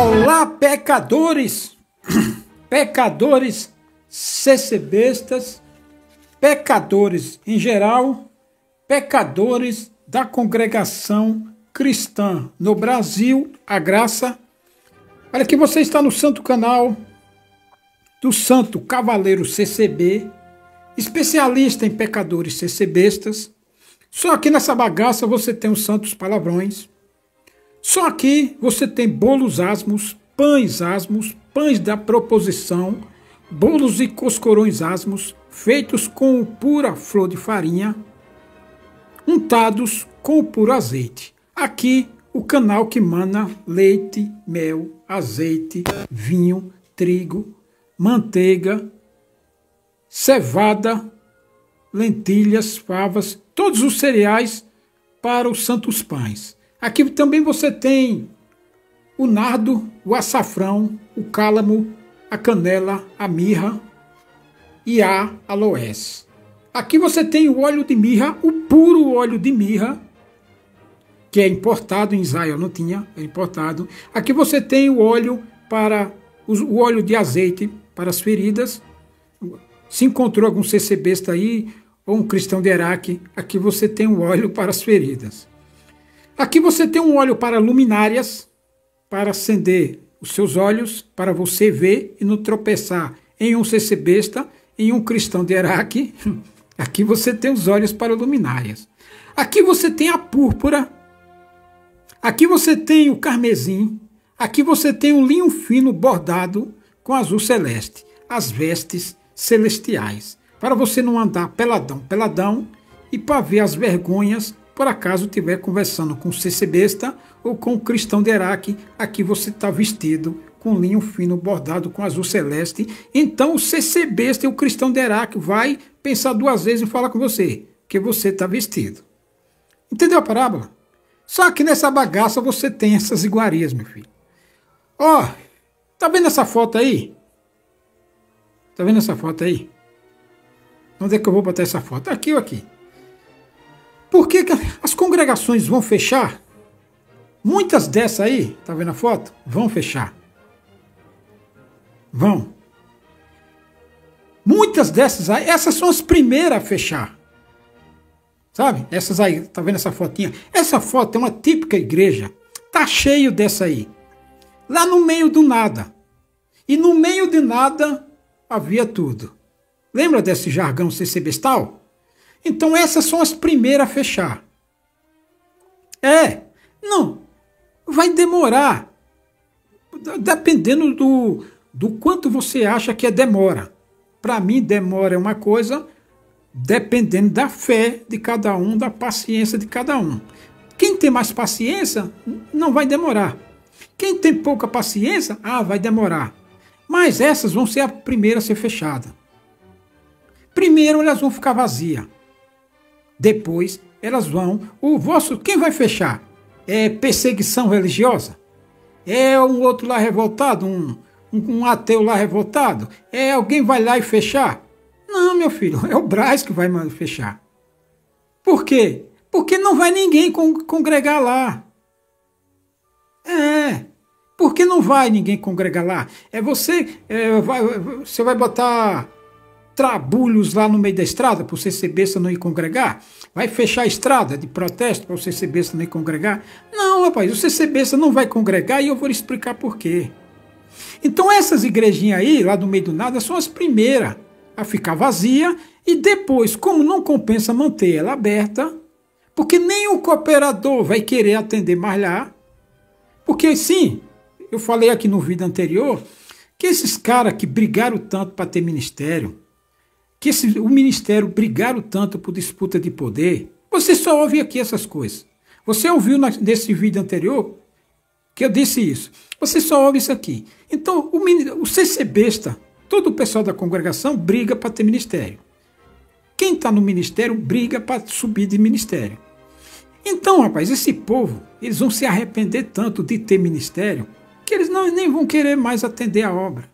Olá, pecadores, pecadores CCBistas, pecadores em geral, pecadores da congregação cristã no Brasil, a graça. Olha que você está no santo canal do Santo Cavaleiro CCB, especialista em pecadores CCBistas. Só aqui nessa bagaça você tem os santos palavrões. Só aqui você tem bolos asmos, pães da proposição, bolos e coscorões asmos, feitos com pura flor de farinha, untados com puro azeite. Aqui o canal que mana leite, mel, azeite, vinho, trigo, manteiga, cevada, lentilhas, favas, todos os cereais para os santos pães. Aqui também você tem o nardo, o açafrão, o cálamo, a canela, a mirra e a aloés. Aqui você tem o óleo de mirra, o puro óleo de mirra, que é importado, em Israel não tinha, é importado. Aqui você tem o óleo o óleo de azeite para as feridas. Se encontrou algum CCBista aí, ou um cristão de Iraque, aqui você tem o óleo para as feridas. Aqui você tem um óleo para luminárias, para acender os seus olhos, para você ver e não tropeçar em um CCBista, em um cristão de Iraque. Aqui você tem os olhos para luminárias. Aqui você tem a púrpura. Aqui você tem o carmesim. Aqui você tem o linho fino bordado com azul celeste. As vestes celestiais. Para você não andar peladão e para ver as vergonhas. Por acaso estiver conversando com o CCBista ou com o cristão de Iraque, aqui você está vestido com linho fino bordado com azul celeste. Então o CCBista e o cristão de Iraque vai pensar duas vezes em falar com você, que você está vestido. Entendeu a parábola? Só que nessa bagaça você tem essas iguarias, meu filho. Ó, tá vendo essa foto aí? Tá vendo essa foto aí? Onde é que eu vou botar essa foto? Aqui ou aqui? Por que as congregações vão fechar? Muitas dessas aí, tá vendo a foto? Vão fechar. Vão. Muitas dessas aí, essas são as primeiras a fechar. Sabe? Essas aí, tá vendo essa fotinha? Essa foto é uma típica igreja. Tá cheio dessa aí. Lá no meio do nada. E no meio de nada havia tudo. Lembra desse jargão CCBistal? Então essas são as primeiras a fechar. Não, vai demorar. Dependendo do quanto você acha que é demora. Para mim, demora é uma coisa, dependendo da fé de cada um, da paciência de cada um. Quem tem mais paciência, não vai demorar. Quem tem pouca paciência, vai demorar. Mas essas vão ser a primeira a ser fechada. Primeiro elas vão ficar vazias. Depois elas vão... Quem vai fechar? É perseguição religiosa? É um outro lá revoltado? Um ateu lá revoltado? Alguém vai lá e fechar? Não, meu filho, é o Brás que vai fechar. Por quê? Porque não vai ninguém congregar lá. Porque não vai ninguém congregar lá. Você vai botar trabulhos lá no meio da estrada para o CCBista não ir congregar? Vai fechar a estrada de protesto para o CCBista não ir congregar? Não, rapaz, o CCBista não vai congregar e eu vou lhe explicar por quê. Então essas igrejinhas aí, lá no meio do nada, são as primeiras a ficar vazia e depois, como não compensa manter ela aberta, porque nem o cooperador vai querer atender mais lá, porque sim, eu falei aqui no vídeo anterior, que esses caras que brigaram tanto para ter ministério, o ministério brigaram tanto por disputa de poder, você só ouve aqui essas coisas. Você ouviu nesse vídeo anterior que eu disse isso. Você só ouve isso aqui. Então, o CCBista, todo o pessoal da congregação briga para ter ministério. Quem está no ministério briga para subir de ministério. Então, rapaz, esse povo, eles vão se arrepender tanto de ter ministério, que eles nem vão querer mais atender a obra.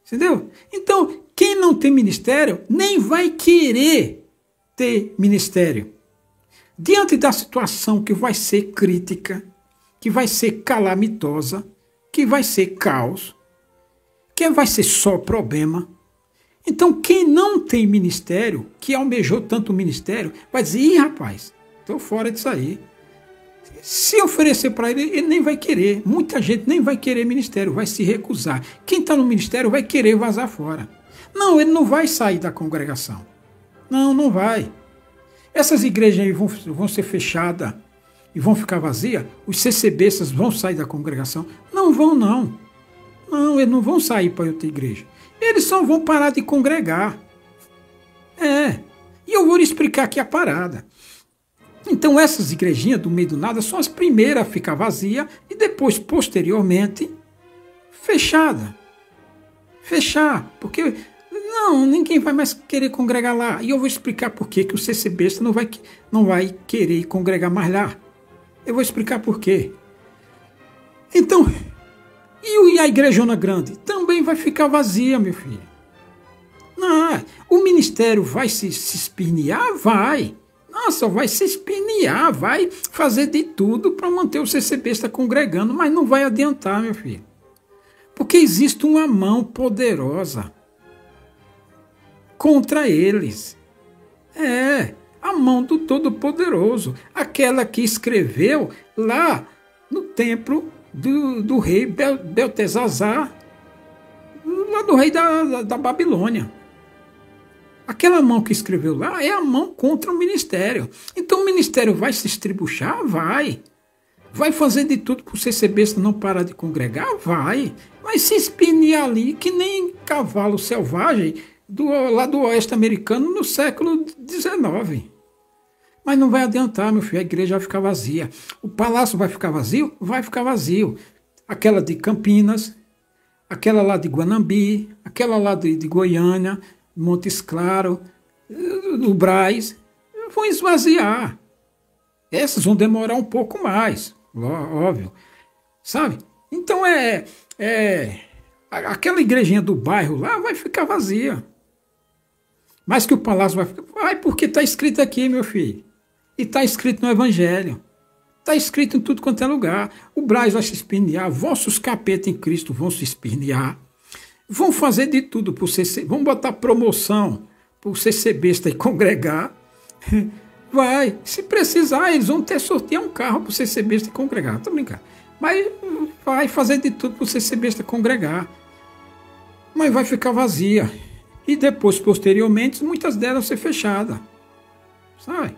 Entendeu? Então, quem não tem ministério, nem vai querer ter ministério. Diante da situação que vai ser crítica, que vai ser calamitosa, que vai ser caos, que vai ser só problema. Então, quem não tem ministério, que almejou tanto o ministério, vai dizer: ih, rapaz, estou fora disso aí. Se oferecer para ele, ele nem vai querer. Muita gente nem vai querer ministério, vai se recusar. Quem está no ministério vai querer vazar fora. Não, ele não vai sair da congregação. Não, não vai. Essas igrejas aí vão ser fechadas e vão ficar vazias. Os CCBistas vão sair da congregação. Não vão, não. Não, eles não vão sair para outra igreja. Eles só vão parar de congregar. E eu vou lhe explicar aqui a parada. Então essas igrejinhas do meio do nada são as primeiras a ficar vazias e depois, posteriormente, fechada. Fechar, porque não, ninguém vai mais querer congregar lá. E eu vou explicar por que o CCBista não vai querer congregar mais lá. Eu vou explicar por quê. Então, e a igrejona grande? Também vai ficar vazia, meu filho. Não, o ministério vai se espinhar? Vai. Nossa, vai se espinhar, vai fazer de tudo para manter o CCBista congregando, mas não vai adiantar, meu filho. Porque existe uma mão poderosa contra eles. A mão do Todo-Poderoso. Aquela que escreveu lá no templo do rei Beltesazar, lá do rei da Babilônia. Aquela mão que escreveu lá é a mão contra o ministério. Então o ministério vai se estribuchar? Vai. Vai fazer de tudo para o CCBista não parar de congregar? Vai. Vai se espinhar ali que nem cavalo selvagem lá do oeste americano no século XIX. Mas não vai adiantar, meu filho, a igreja vai ficar vazia. O palácio vai ficar vazio? Vai ficar vazio. Aquela de Campinas, aquela lá de Guanambi, aquela lá de Goiânia, Montes Claros, no Brás, vão esvaziar. Essas vão demorar um pouco mais, óbvio. Sabe? Então aquela igrejinha do bairro lá vai ficar vazia. Mas que o palácio vai ficar... Vai, porque está escrito aqui, meu filho. E está escrito no Evangelho. Está escrito em tudo quanto é lugar. O Brás vai se espernear, vossos capetas em Cristo vão se espernear. Vão fazer de tudo para o CC, vão botar promoção para o CCBista e congregar. Vai, se precisar, eles vão ter sortear um carro para o CCBista e congregar. Estou brincando. Mas vai fazer de tudo para o CCBista congregar. Mas vai ficar vazia. E depois, posteriormente, muitas delas vão ser fechadas. Sabe?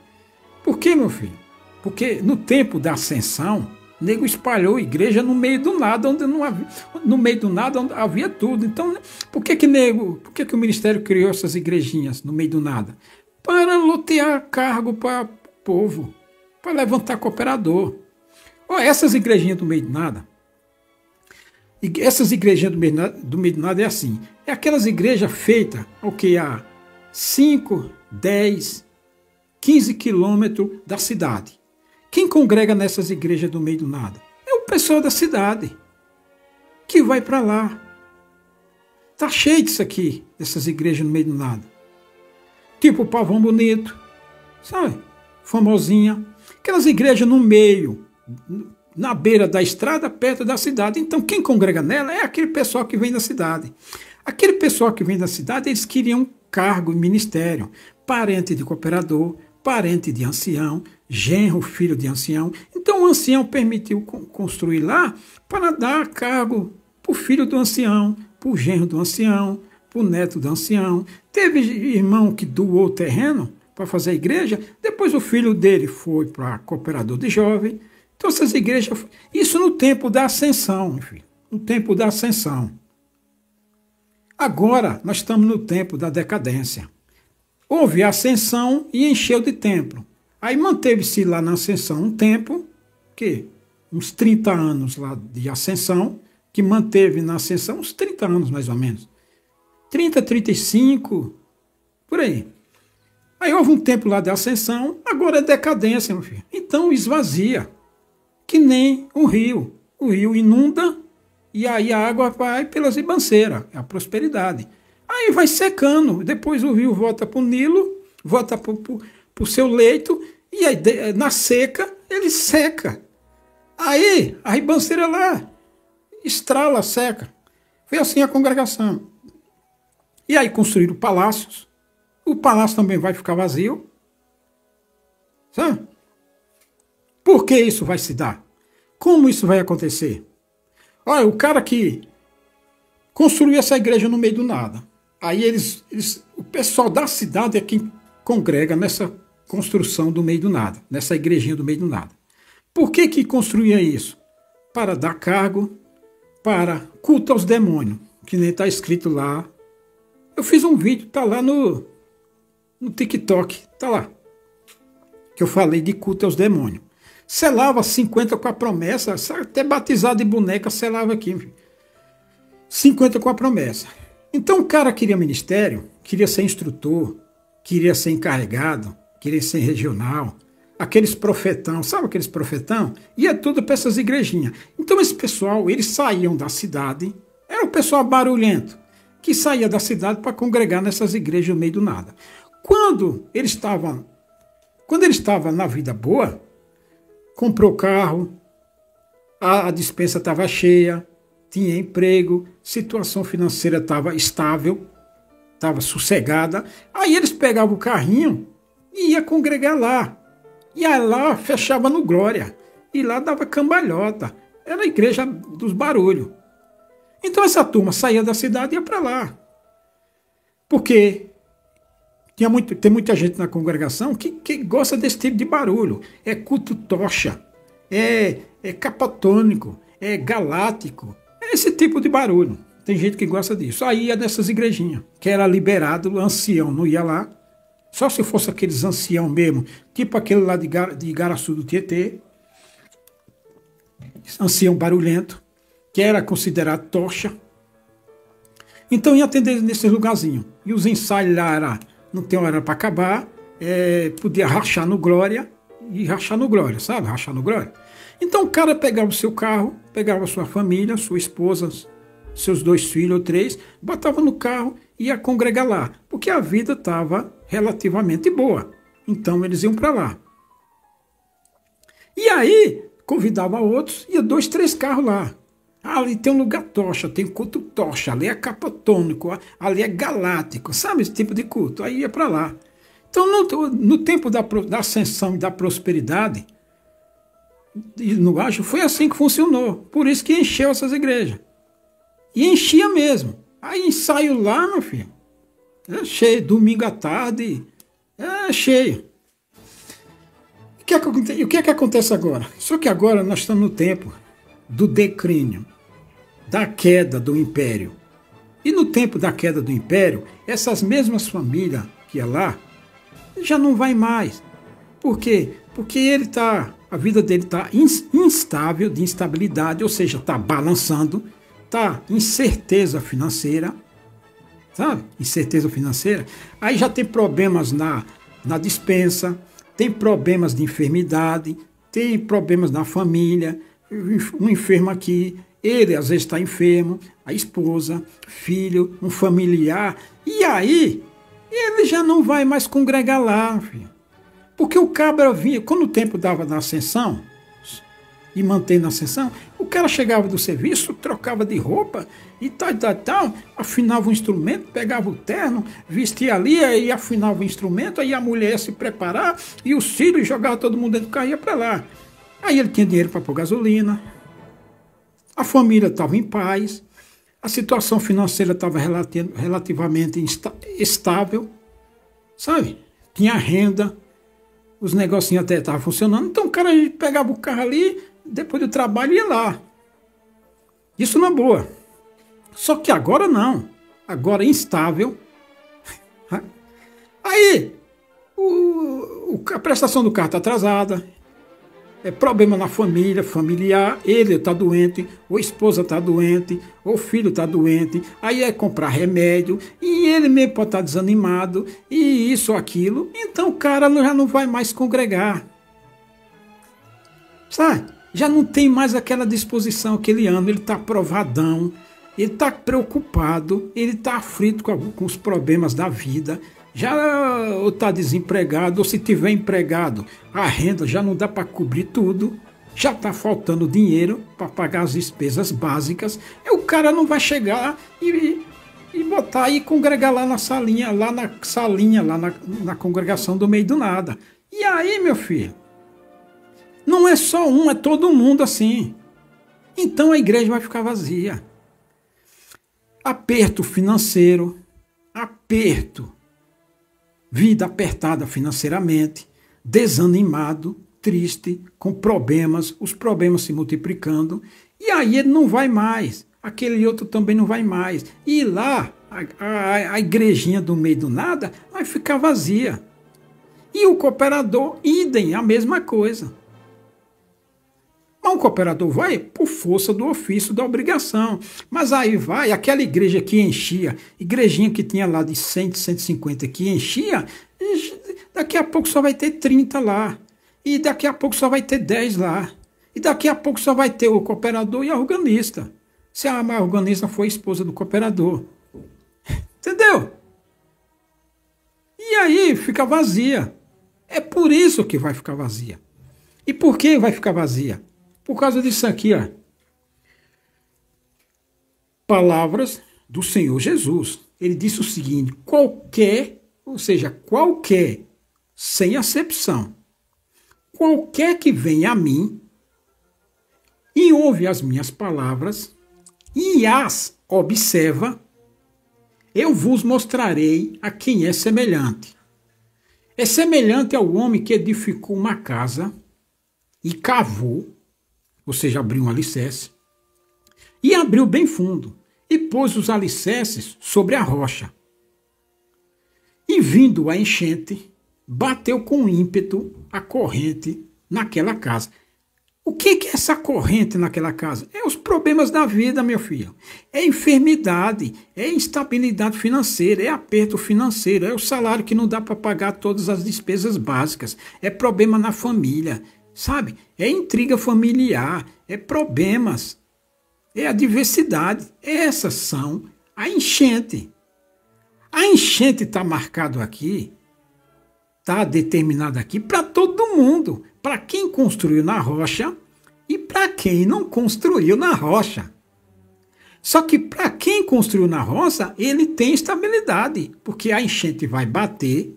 Por quê, meu filho? Porque no tempo da ascensão, o nego espalhou a igreja no meio do nada, onde não havia, no meio do nada onde havia tudo. Então, por que o ministério criou essas igrejinhas no meio do nada? Para lotear cargo para o povo, para levantar cooperador. Olha, essas igrejinhas do meio do nada, essas igrejinhas do meio do nada é assim, é aquelas igrejas feitas há 5, 10, 15 quilômetros da cidade. Quem congrega nessas igrejas do meio do nada? É o pessoal da cidade, que vai para lá. Está cheio disso aqui, dessas igrejas no meio do nada. Tipo Pavão Bonito, sabe? Famosinha. Aquelas igrejas no meio, na beira da estrada, perto da cidade. Então quem congrega nela é aquele pessoal que vem da cidade. Aquele pessoal que vem da cidade, eles queriam cargo e ministério. Parente de cooperador, parente de ancião, genro, filho de ancião. Então o ancião permitiu construir lá para dar cargo para o filho do ancião, para o genro do ancião, para o neto do ancião. Teve irmão que doou o terreno para fazer a igreja, depois o filho dele foi para cooperador de jovem. Então essas igrejas, isso no tempo da ascensão, meu filho, no tempo da ascensão. Agora nós estamos no tempo da decadência. Houve a ascensão e encheu de templo. Aí manteve-se lá na ascensão um tempo, uns 30 anos lá de ascensão, que manteve na ascensão uns 30 anos mais ou menos. 30, 35, por aí. Aí houve um tempo lá de ascensão, agora é decadência, meu filho. Então esvazia, que nem um rio. O rio inunda e aí a água vai pelas ribanceiras, é a prosperidade. Aí vai secando, depois o rio volta para o Nilo, volta para o seu leito, e aí na seca ele seca. Aí a ribanceira lá estrala, seca. Foi assim a congregação. E aí construíram palácios. O palácio também vai ficar vazio. Sabe? Por que isso vai se dar? Como isso vai acontecer? Olha, o cara que construiu essa igreja no meio do nada. Aí o pessoal da cidade é quem congrega nessa construção do meio do nada, nessa igrejinha do meio do nada. Por que que construía isso? Para dar cargo, para culto aos demônios, que nem está escrito lá. Eu fiz um vídeo, tá lá no TikTok, tá lá, que eu falei de culto aos demônios. Selava 50 com a promessa, até batizado de boneca selava aqui. 50 com a promessa. Então o cara queria ministério, queria ser instrutor, queria ser encarregado, queria ser regional, aqueles profetão, sabe aqueles profetão? Ia tudo para essas igrejinhas. Então esse pessoal, eles saíam da cidade, era um pessoal barulhento, que saía da cidade para congregar nessas igrejas no meio do nada. Quando ele estava na vida boa, comprou carro, a despensa estava cheia, tinha emprego, situação financeira estava estável, estava sossegada. Aí eles pegavam o carrinho e ia congregar lá. E aí lá fechava no Glória. E lá dava cambalhota. Era a igreja dos barulhos. Então essa turma saía da cidade e ia para lá. Porque tem muita gente na congregação que gosta desse tipo de barulho. É culto tocha, é capatônico, é galáctico. É esse tipo de barulho. Tem gente que gosta disso. Aí ia nessas igrejinhas, que era liberado, o ancião não ia lá. Só se fosse aqueles ancião mesmo, tipo aquele lá de Igaraçu do Tietê. Ancião barulhento, que era considerado tocha. Então ia atender nesse lugarzinho. E os ensaios lá era, não tem hora para acabar, podia rachar no Glória, e rachar no Glória, sabe? Rachar no Glória. Então o cara pegava o seu carro, pegava a sua família, sua esposa, seus 2 filhos ou 3, botava no carro e ia congregar lá, porque a vida estava relativamente boa. Então eles iam para lá. E aí convidava outros, ia 2, 3 carros lá. Ali tem um lugar tocha, tem culto tocha, ali é capatônico, ali é galáctico, sabe esse tipo de culto? Aí ia para lá. Então no tempo da ascensão e da prosperidade, no Acho, foi assim que funcionou. Por isso que encheu essas igrejas. E enchia mesmo. Aí ensaio lá, meu filho. É cheio, domingo à tarde. É cheio. E o que é que acontece agora? Só que agora nós estamos no tempo do declínio, da queda do império. E no tempo da queda do império, essas mesmas famílias que iam lá, já não vai mais. Por quê? Porque a vida dele está instável, de instabilidade, ou seja, está balançando, está incerteza financeira, sabe? Incerteza financeira. Aí já tem problemas na despensa, tem problemas de enfermidade, tem problemas na família, um enfermo aqui, ele às vezes está enfermo, a esposa, filho, um familiar, e aí ele já não vai mais congregar lá, filho. Porque o cabra vinha, quando o tempo dava na ascensão, e mantendo a ascensão, o cara chegava do serviço, trocava de roupa, e tal, afinava o instrumento, pegava o terno, vestia ali, aí afinava o instrumento, aí a mulher ia se preparar, e os filhos jogavam todo mundo dentro do carro e ia para lá. Aí ele tinha dinheiro para pôr gasolina, a família estava em paz, a situação financeira estava relativamente estável, sabe? Tinha renda, os negocinhos até estavam funcionando, então o cara pegava o carro ali, depois do trabalho ia lá. Isso na boa. Só que agora não. Agora é instável. Aí, a prestação do carro está atrasada, problema na família, familiar, ele está doente, ou a esposa está doente, ou o filho está doente, aí é comprar remédio, e ele mesmo pode estar desanimado, e isso, aquilo, então o cara já não vai mais congregar. Sabe? Já não tem mais aquela disposição, aquele ano, ele está provadão, ele está preocupado, ele está aflito com os problemas da vida, já ou está desempregado, ou se tiver empregado, a renda já não dá para cobrir tudo, já está faltando dinheiro para pagar as despesas básicas, e o cara não vai chegar e botar e congregar lá na salinha, na congregação do meio do nada. E aí, meu filho, não é só um, é todo mundo assim. Então a igreja vai ficar vazia. Aperto financeiro, vida apertada financeiramente, desanimado, triste, com problemas, os problemas se multiplicando, e aí ele não vai mais, aquele outro também não vai mais, e lá a igrejinha do meio do nada vai ficar vazia. E o cooperador, idem, a mesma coisa. Mas o cooperador vai por força do ofício, da obrigação. Mas aí vai, aquela igreja que enchia, igrejinha que tinha lá de 100, 150 que enchia, daqui a pouco só vai ter 30 lá. E daqui a pouco só vai ter 10 lá. E daqui a pouco só vai ter o cooperador e a organista. Se a organista for esposa do cooperador. Entendeu? E aí fica vazia. É por isso que vai ficar vazia. E por que vai ficar vazia? Por causa disso aqui, ó. Palavras do Senhor Jesus. Ele disse o seguinte: qualquer, sem acepção, qualquer que venha a mim e ouve as minhas palavras e as observa, eu vos mostrarei a quem é semelhante. É semelhante ao homem que edificou uma casa e cavou, ou seja, abriu um alicerce, e abriu bem fundo, e pôs os alicerces sobre a rocha. E vindo a enchente, bateu com ímpeto a corrente naquela casa. O que é essa corrente naquela casa? É os problemas da vida, meu filho. É enfermidade, é instabilidade financeira, é aperto financeiro, é o salário que não dá para pagar todas as despesas básicas, é problema na família, sabe? É intriga familiar, é problemas, é a diversidade. Essas são a enchente. A enchente está marcado aqui, está determinado aqui para todo mundo, para quem construiu na rocha e para quem não construiu na rocha. Só que para quem construiu na rocha, ele tem estabilidade, porque a enchente vai bater,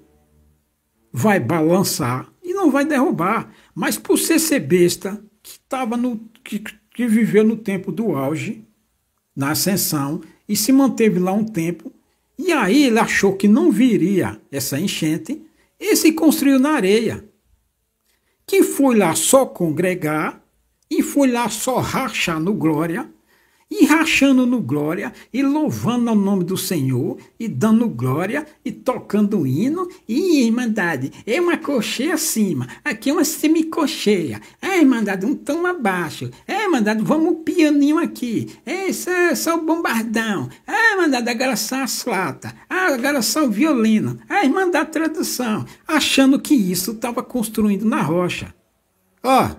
vai balançar e não vai derrubar. Mas por ser besta, que viveu no tempo do auge, na ascensão, e se manteve lá um tempo, e aí ele achou que não viria essa enchente, e se construiu na areia. Que foi lá só congregar, e foi lá só rachar no glória, e rachando no glória, e louvando ao nome do Senhor, e dando glória, e tocando hino, e irmandade, é uma cocheia acima, aqui é uma semicocheia, é irmandade, um tom abaixo, é irmandade, vamos um pianinho aqui, é só o bombardão, é irmandade, agora só as flautas, agora só o violino, é irmandade tradução, achando que isso estava construindo na rocha. Ó,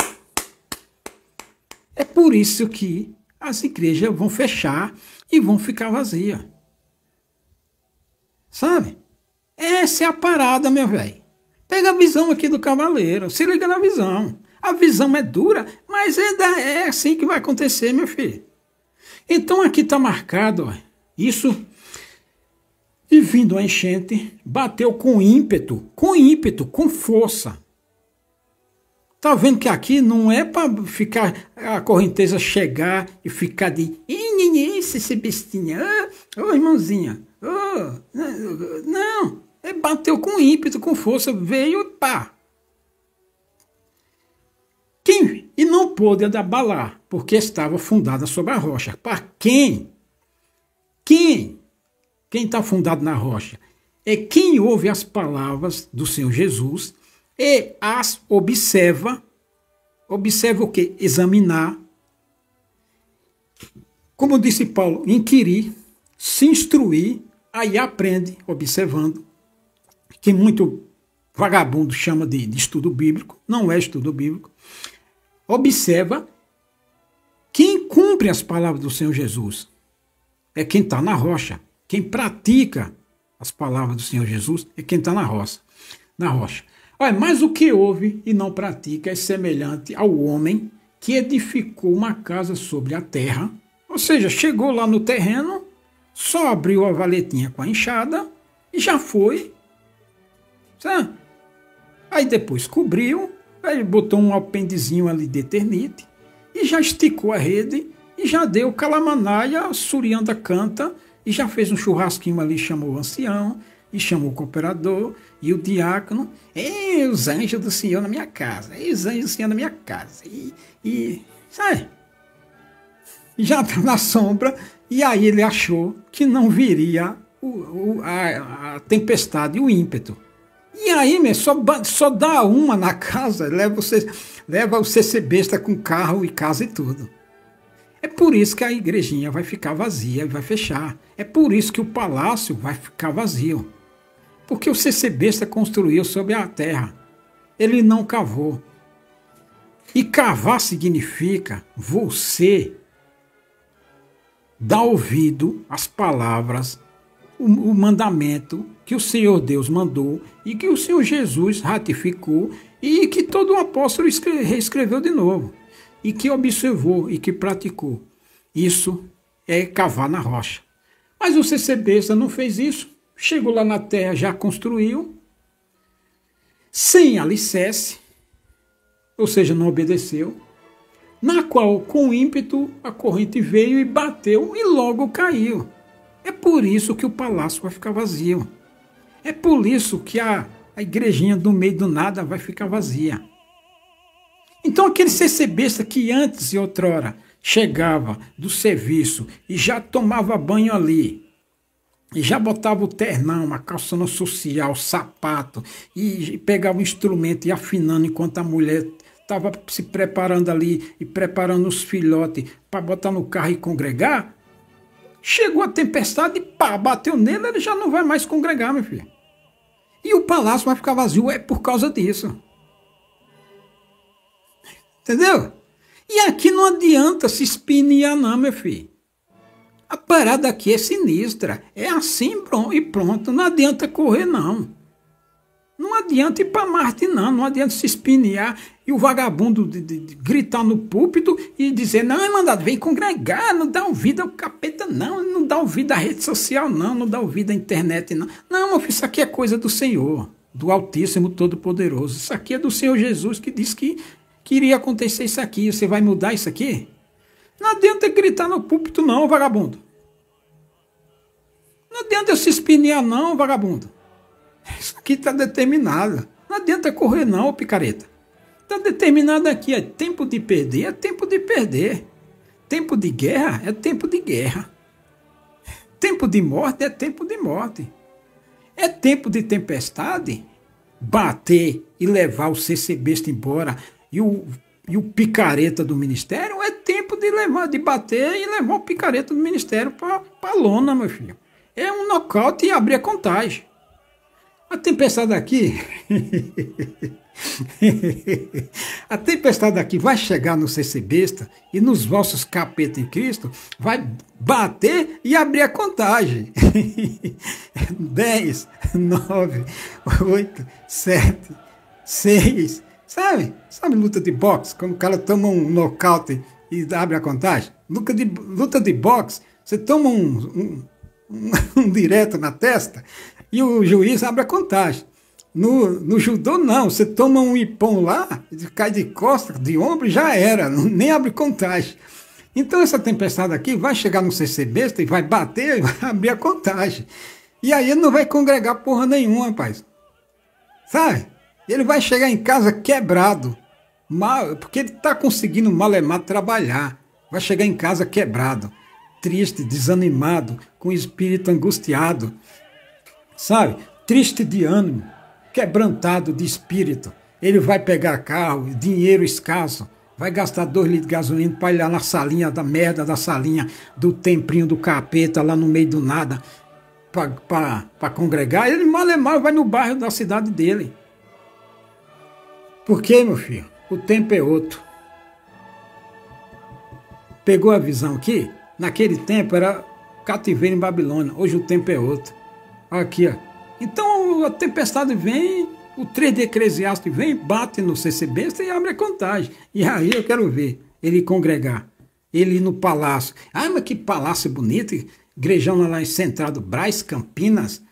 é por isso que as igrejas vão fechar e vão ficar vazias. Sabe? Essa é a parada, meu velho. Pega a visão aqui do cavaleiro, se liga na visão. A visão é dura, mas é assim que vai acontecer, meu filho. Então aqui está marcado, ó, isso. E vindo a enchente, bateu com ímpeto, com força. Tá vendo que aqui não é para ficar a correnteza chegar e ficar de esse bestinha, ô irmãozinha, não, bateu com ímpeto, com força, veio pá. E não pôde abalar, porque estava fundada sobre a rocha. Para quem? Quem está fundado na rocha? É quem ouve as palavras do Senhor Jesus e as observa. Observa o quê? Examinar. Como disse Paulo, inquirir, se instruir, aí aprende observando, que muito vagabundo chama de estudo bíblico, não é estudo bíblico. Observa quem cumpre as palavras do Senhor Jesus. É quem está na rocha. Quem pratica as palavras do Senhor Jesus é quem está na rocha. Olha, mas o que ouve e não pratica é semelhante ao homem que edificou uma casa sobre a terra, ou seja, chegou lá no terreno, só abriu a valetinha com a enxada e já foi. Sabe? Aí depois cobriu, aí botou um alpendezinho ali de eternite e já esticou a rede e já deu calamanaia, surianda canta e já fez um churrasquinho ali, chamou o ancião e chamou o cooperador e o diácono. E os anjos do Senhor na minha casa, e os anjos do Senhor na minha casa. Sabe? Já está na sombra, e aí ele achou que não viria a tempestade, o ímpeto. E aí, só dá uma na casa, leva o CC besta com carro e casa e tudo. É por isso que a igrejinha vai ficar vazia e vai fechar. É por isso que o palácio vai ficar vazio. Porque o CC besta construiu sobre a terra. Ele não cavou. E cavar significa você dar ouvido às palavras, o mandamento que o Senhor Deus mandou e que o Senhor Jesus ratificou e que todo o apóstolo reescreveu de novo e que observou e que praticou. Isso é cavar na rocha. Mas o CC besta não fez isso. Chegou lá na terra, já construiu, sem alicerce, ou seja, não obedeceu, na qual, com ímpeto, a corrente veio e bateu e logo caiu. É por isso que o palácio vai ficar vazio. É por isso que a igrejinha do meio do nada vai ficar vazia. Então aquele CC besta que antes e outrora chegava do serviço e já tomava banho ali, e já botava o ternão, a calçona social, sapato, e pegava o instrumento e afinando enquanto a mulher estava se preparando ali e preparando os filhotes para botar no carro e congregar. Chegou a tempestade e pá, bateu nele, ele já não vai mais congregar, meu filho. E o palácio vai ficar vazio, é por causa disso. Entendeu? E aqui não adianta se espinear não, meu filho. A parada aqui é sinistra. É assim e pronto. Não adianta correr, não. Não adianta ir para Marte, não. Não adianta se espinear e o vagabundo de gritar no púlpito e dizer, não, é mandado, vem congregar, não dá ouvido ao capeta, não. Não dá ouvido à rede social, não. Não dá ouvido à internet, não. Não, meu filho, isso aqui é coisa do Senhor, do Altíssimo Todo-Poderoso. Isso aqui é do Senhor Jesus que disse que iria acontecer isso aqui. Você vai mudar isso aqui? Não adianta gritar no púlpito, não, vagabundo. Não adianta eu se espinear, não, vagabundo. Isso aqui está determinado. Não adianta correr, não, picareta. Está determinado aqui. É tempo de perder, é tempo de perder. Tempo de guerra, é tempo de guerra. Tempo de morte, é tempo de morte. É tempo de tempestade, bater e levar o CC besta embora e o picareta do ministério, é tempo de bater e levar o picareta do ministério para a lona, meu filho. É um nocaute e abrir a contagem. A tempestade aqui... a tempestade aqui vai chegar no CC besta e nos vossos capetas em Cristo, vai bater e abrir a contagem. 10, 9, 8, 7, 6... Sabe luta de boxe? Quando o cara toma um nocaute e abre a contagem? Luta de boxe, você toma um direto na testa e o juiz abre a contagem. No judô, não. Você toma um ipom lá, cai de costas, de ombro e já era. Nem abre contagem. Então essa tempestade aqui vai chegar no CC besta e vai bater e vai abrir a contagem. E aí ele não vai congregar porra nenhuma, rapaz. Sabe? Ele vai chegar em casa quebrado, porque ele está conseguindo malemar trabalhar. Vai chegar em casa quebrado, triste, desanimado, com o espírito angustiado, sabe? Triste de ânimo, quebrantado de espírito. Ele vai pegar carro, dinheiro escasso, vai gastar 2 litros de gasolina para ir lá na salinha da merda, da salinha do templinho do capeta, lá no meio do nada, para congregar. Ele malemar vai no bairro da cidade dele. Por quê, meu filho? O tempo é outro. Pegou a visão aqui? Naquele tempo era cativeiro em Babilônia. Hoje o tempo é outro. Aqui, ó. Então a tempestade vem, o 3 de Eclesiastes vem, bate no CC besta e abre a contagem. E aí eu quero ver. ele congregar, ele ir no palácio. Ah, mas que palácio bonito, igrejão lá em Central do Brás, Campinas,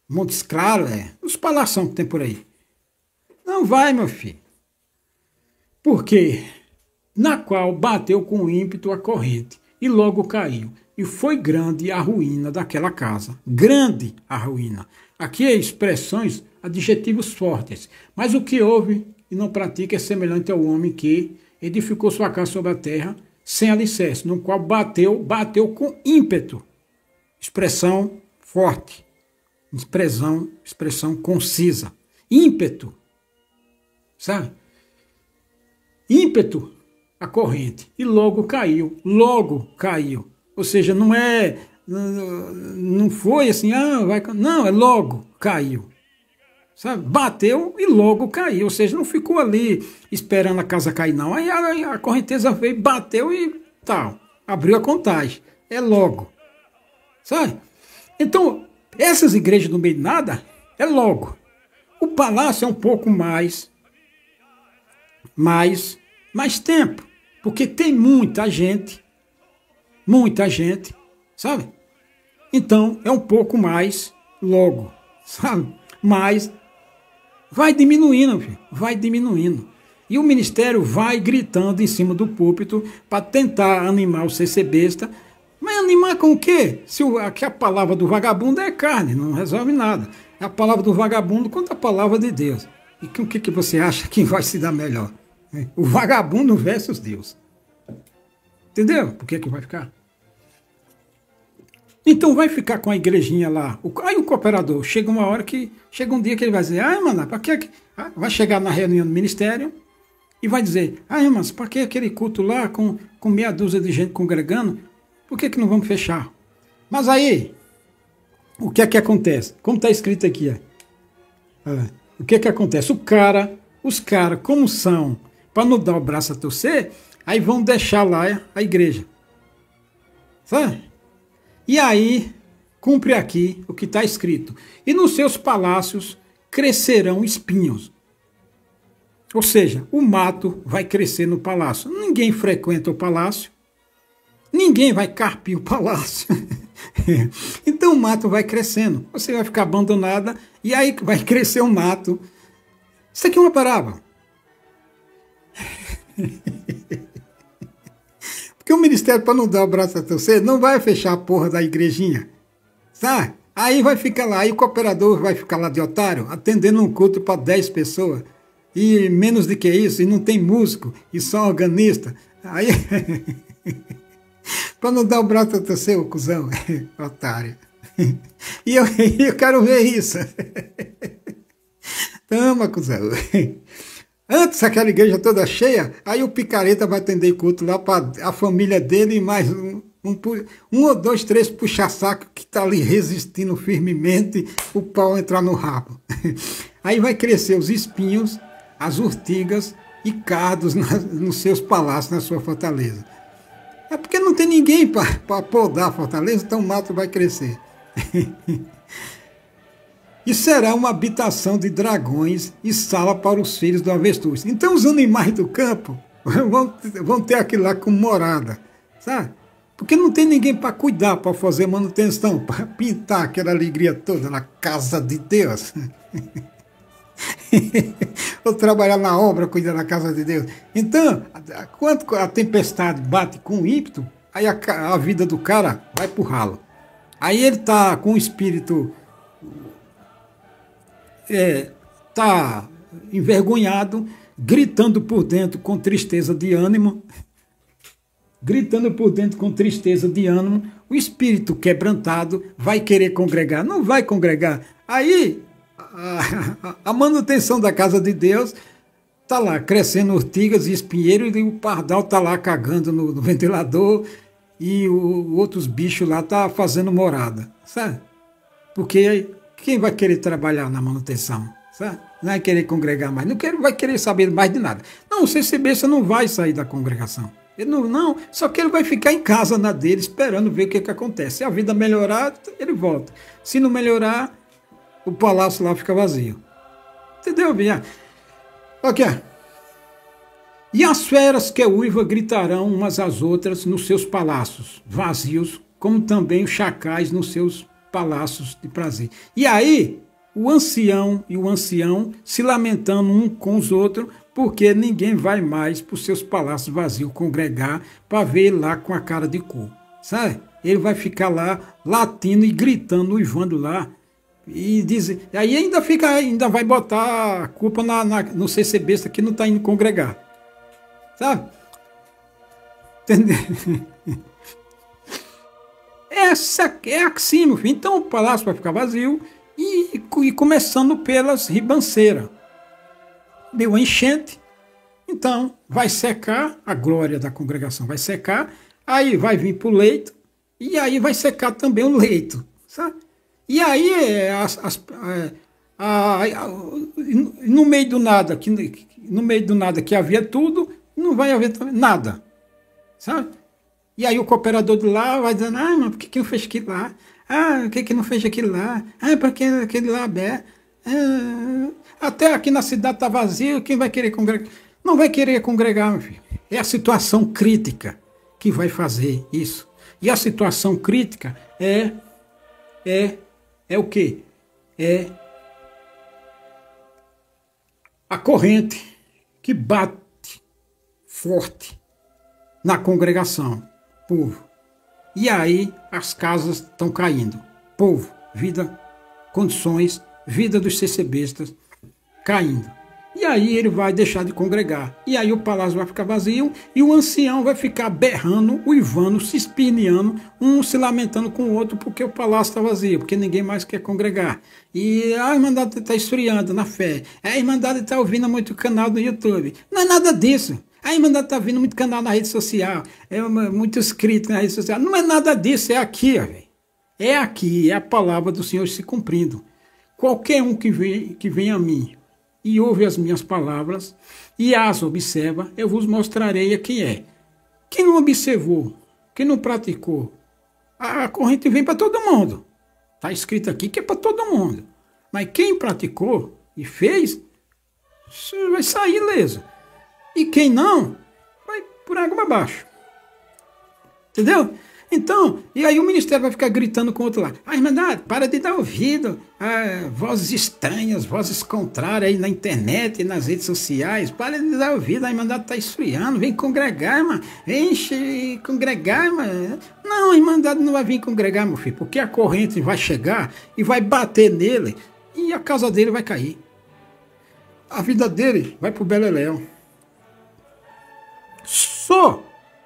Montes Claros, os palácios que tem por aí. Não vai, meu filho. Por quê? Na qual bateu com ímpeto a corrente e logo caiu. E foi grande a ruína daquela casa. Grande a ruína. Aqui é expressões, adjetivos fortes. Mas o que houve e não pratica é semelhante ao homem que edificou sua casa sobre a terra sem alicerce, no qual bateu com ímpeto. Expressão forte. Expressão concisa. Ímpeto. Sabe? Ímpeto a corrente. E logo caiu. Logo caiu. Ou seja, não foi assim, não, é logo caiu. Sabe? Bateu e logo caiu. Ou seja, não ficou ali esperando a casa cair, não. Aí a correnteza veio, bateu e tal. Abriu a contagem. É logo. Sabe? Então, essas igrejas no meio de nada, é logo. O palácio é um pouco mais tempo. Porque tem muita gente, sabe? Então, é um pouco mais logo, sabe? Mas vai diminuindo, filho, vai diminuindo. E o ministério vai gritando em cima do púlpito para tentar animar o CC besta. Mas animar com o quê? Se a palavra do vagabundo é carne, não resolve nada. É a palavra do vagabundo contra a palavra de Deus. E com o que você acha que vai se dar melhor? O vagabundo versus Deus. Entendeu? Por que vai ficar? Então vai ficar com a igrejinha lá. Aí o cooperador, chega um dia que ele vai dizer, mano, para que... Vai chegar na reunião do ministério e vai dizer, mas para que aquele culto lá com meia dúzia de gente congregando? Por que não vamos fechar? Mas aí, o que é que acontece? Como está escrito aqui, o que é que acontece? Os caras, como são, para não dar o braço a torcer, aí vão deixar lá a igreja. Sabe? E aí, cumpre aqui o que está escrito. E nos seus palácios crescerão espinhos. Ou seja, o mato vai crescer no palácio. Ninguém frequenta o palácio. Ninguém vai carpir o palácio. Então o mato vai crescendo. Você vai ficar abandonada e aí vai crescer o mato. Isso aqui é uma parábola. Porque o ministério, para não dar o braço a torcer, não vai fechar a porra da igrejinha. Sabe? Aí vai ficar lá, aí o cooperador vai ficar lá de otário, atendendo um culto para 10 pessoas. E menos do que isso, e não tem músico, e só organista. Aí, para não dar o braço a torcer, o cuzão, otário. E eu quero ver isso. Toma, cuzão. Antes aquela igreja toda cheia, aí o picareta vai atender culto lá para a família dele e mais um ou dois, três puxa-saco que está ali resistindo firmemente o pau entrar no rabo. Aí vai crescer os espinhos, as urtigas e cardos nos seus palácios, na sua fortaleza. É porque não tem ninguém para podar a fortaleza, então o mato vai crescer. E será uma habitação de dragões e sala para os filhos do avestruz. Então os animais do campo vão ter aquilo lá como morada, sabe? Porque não tem ninguém para cuidar, para fazer manutenção, para pintar aquela alegria toda na casa de Deus. Ou trabalhar na obra, cuidar da casa de Deus. Então, quando a tempestade bate com ímpeto, aí a vida do cara vai pro ralo. Aí ele tá com o espírito... tá envergonhado, gritando por dentro com tristeza de ânimo, o espírito quebrantado vai querer congregar, não vai congregar. Aí a manutenção da casa de Deus tá lá crescendo urtigas e espinheiro, e o pardal tá lá cagando no ventilador, e outros bichos lá tá fazendo morada, sabe? Porque quem vai querer trabalhar na manutenção? Sabe? Não vai querer congregar mais. Não vai querer saber mais de nada. Não, o CCB você não vai sair da congregação. Ele não, só que ele vai ficar em casa na dele, esperando ver o que acontece. Se a vida melhorar, ele volta. Se não melhorar, o palácio lá fica vazio. Entendeu, Bia? Ok. E as feras que é uiva gritarão umas às outras nos seus palácios vazios, como também os chacais nos seus palácios de prazer. E aí, o ancião e o ancião se lamentando um com os outros, porque ninguém vai mais para os seus palácios vazios congregar para ver ele lá com a cara de cu, sabe? Ele vai ficar lá latindo e gritando, uivando lá, e diz, aí ainda vai botar a culpa no CCBista que não está indo congregar, sabe? Entendeu? Essa é assim, meu filho. Então o palácio vai ficar vazio e começando pelas ribanceiras. Deu uma enchente, então vai secar, a glória da congregação vai secar, aí vai vir para o leito, e aí vai secar também o leito, sabe? E aí, no meio do nada, que havia tudo, não vai haver nada, sabe? E aí o cooperador de lá vai dizendo, mas por que não fez aquilo lá? Por que não fez aquilo lá? Porque aquele lá é aberto. Até aqui na cidade está vazio, quem vai querer congregar? Não vai querer congregar, meu filho. É a situação crítica que vai fazer isso. E a situação crítica é o quê? É a corrente que bate forte na congregação, povo. E aí as casas estão caindo. Povo, vida, condições, vida dos CCBistas caindo. E aí ele vai deixar de congregar. E aí o palácio vai ficar vazio e o ancião vai ficar berrando, uivando, se espinhando, um se lamentando com o outro porque o palácio está vazio, porque ninguém mais quer congregar. E a Irmandade está esfriando na fé. A Irmandade está ouvindo muito canal no YouTube. Não é nada disso. A Irmandade está ouvindo muito canal na rede social. Muito inscrito na rede social. Não é nada disso, é aqui, velho. É aqui, é a palavra do Senhor se cumprindo. Qualquer um que vem a mim e ouve as minhas palavras e as observa, eu vos mostrarei a quem é. Quem não observou, quem não praticou, a corrente vem para todo mundo. Está escrito aqui que é para todo mundo. Mas quem praticou e fez, vai sair ileso. E quem não, vai por água abaixo. Entendeu? Então, e aí o ministério vai ficar gritando com o outro lá. Irmandade, para de dar ouvido a vozes estranhas, vozes contrárias aí na internet e nas redes sociais. Para de dar ouvido, a Irmandade está esfriando. Vem congregar, irmão. Vem congregar, irmão. Não, a Irmandade não vai vir congregar, meu filho, porque a corrente vai chegar e vai bater nele e a casa dele vai cair. A vida dele vai para o beleléu. Só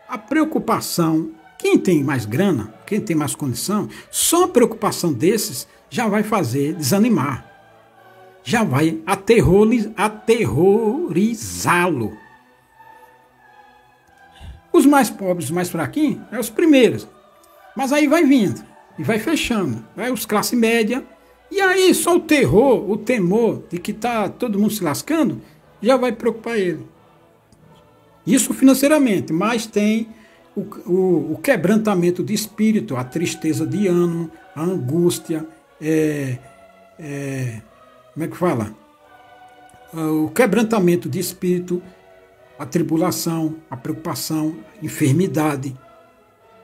a preocupação, quem tem mais grana, quem tem mais condição, só a preocupação desses já vai fazer desanimar. Já vai aterrorizá-lo. Os mais pobres, os mais fraquinhos, é os primeiros. Mas aí vai vindo e vai fechando. Vai os classe média. E aí só o terror, o temor de que está todo mundo se lascando, já vai preocupar ele. Isso financeiramente, mas tem o quebrantamento de espírito, a tristeza de ânimo, a angústia, como é que fala? O quebrantamento de espírito, a tribulação, a preocupação, enfermidade,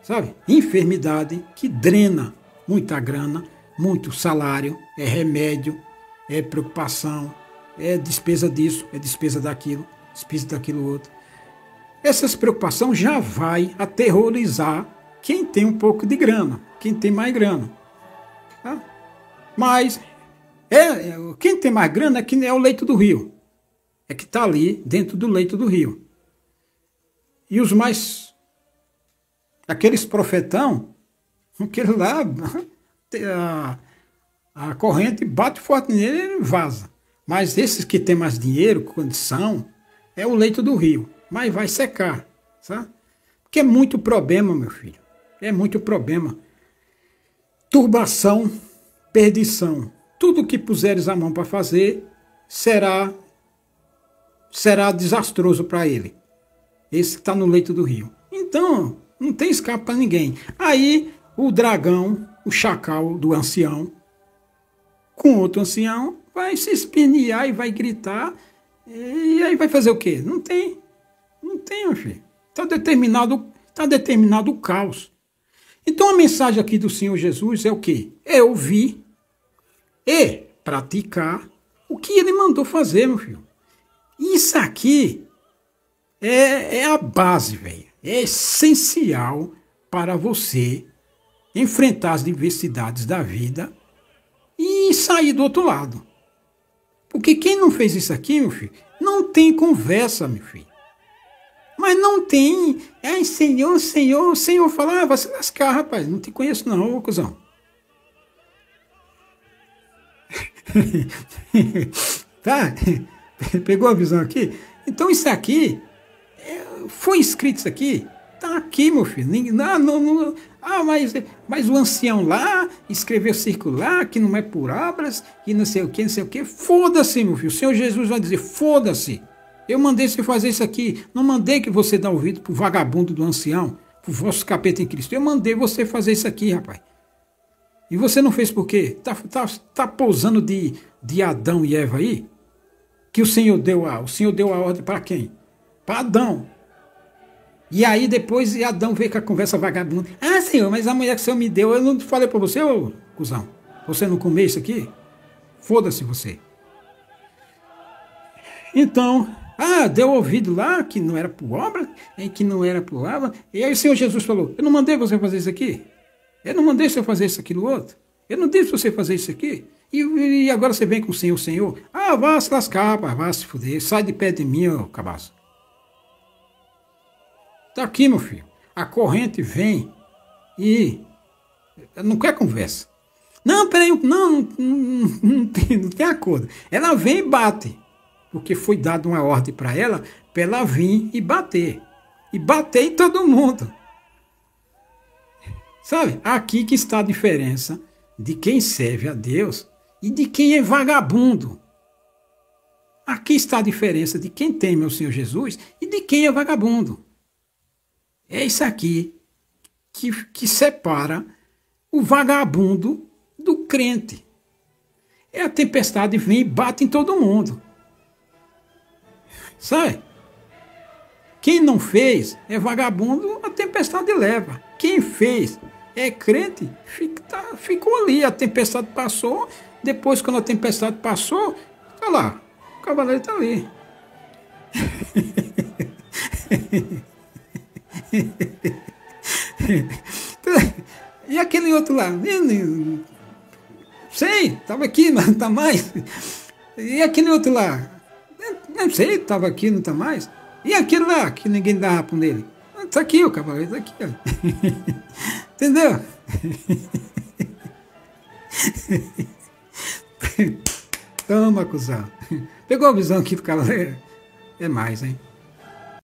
sabe? Enfermidade que drena muita grana, muito salário, é remédio, é preocupação, é despesa disso, é despesa daquilo outro. Essas preocupações já vai aterrorizar quem tem um pouco de grana, quem tem mais grana. Tá? Mas quem tem mais grana é o leito do rio. É que está ali dentro do leito do rio. E os mais... aqueles profetão, aquele lá, a corrente bate forte nele e ele vaza. Mas esses que têm mais dinheiro, condição, é o leito do rio. Mas vai secar, sabe? Porque é muito problema, meu filho. É muito problema. Turbação, perdição. Tudo que puseres a mão para fazer será desastroso para ele. Esse que está no leito do rio. Então, não tem escape para ninguém. Aí, o dragão, o chacal do ancião, com outro ancião, vai se espernear e vai gritar. E aí vai fazer o quê? Não tem. tem, meu filho. Está determinado o caos. Então a mensagem aqui do Senhor Jesus é o quê? É ouvir e praticar o que ele mandou fazer, meu filho. Isso aqui é a base, velho. É essencial para você enfrentar as diversidades da vida e sair do outro lado. Porque quem não fez isso aqui, meu filho, não tem conversa, meu filho. Mas não tem. Ai, Senhor, Senhor, Senhor. Fala, vai se lascar, rapaz. Não te conheço não, ô cuzão. Tá? Pegou a visão aqui? Então isso aqui, foi escrito isso aqui? Tá aqui, meu filho. Mas o ancião lá escreveu circular que não é por obras, que não sei o que, não sei o que. Foda-se, meu filho. O Senhor Jesus vai dizer, foda-se. Eu mandei você fazer isso aqui. Não mandei que você dê ouvido pro vagabundo do ancião, pro vosso capeta em Cristo. Eu mandei você fazer isso aqui, rapaz. E você não fez por quê? Tá pousando de Adão e Eva aí? Que o Senhor deu a ordem para quem? Para Adão. E aí depois Adão veio com a conversa vagabunda. Ah, Senhor, mas a mulher que o Senhor me deu, eu não falei para você, ô cuzão. Você não comeu isso aqui? Foda-se você. Então, deu ouvido lá que não era por obra, que não era por obra. E aí o Senhor Jesus falou, eu não mandei você fazer isso aqui. Eu não mandei você fazer isso aqui no outro. Eu não disse você fazer isso aqui. E agora você vem com o Senhor, Senhor. Vá se lascar, vá se fuder. Sai de perto de mim, ô cabaço. Tá aqui, meu filho. A corrente vem e não quer conversa. Não, peraí, não tem acordo. Ela vem e bate. Porque foi dada uma ordem para ela vir e bater. E bater em todo mundo. Sabe? Aqui que está a diferença de quem serve a Deus e de quem é vagabundo. Aqui está a diferença de quem teme ao Senhor Jesus e de quem é vagabundo. É isso aqui que separa o vagabundo do crente. É a tempestade vem e bate em todo mundo. Sabe? Quem não fez vagabundo, a tempestade leva. Quem fez crente, ficou ali. A tempestade passou, depois quando a tempestade passou, tá lá, o cavaleiro está ali. E aquele outro lá? Sei, estava aqui, não está mais. E aquele outro lá? Não sei, estava aqui, não está mais. E aquele lá, que ninguém dá rapo nele? Está aqui, o cavaleiro está aqui. Ó. Entendeu? Toma, cuzão. Pegou a visão aqui do cavaleiro? É mais, hein?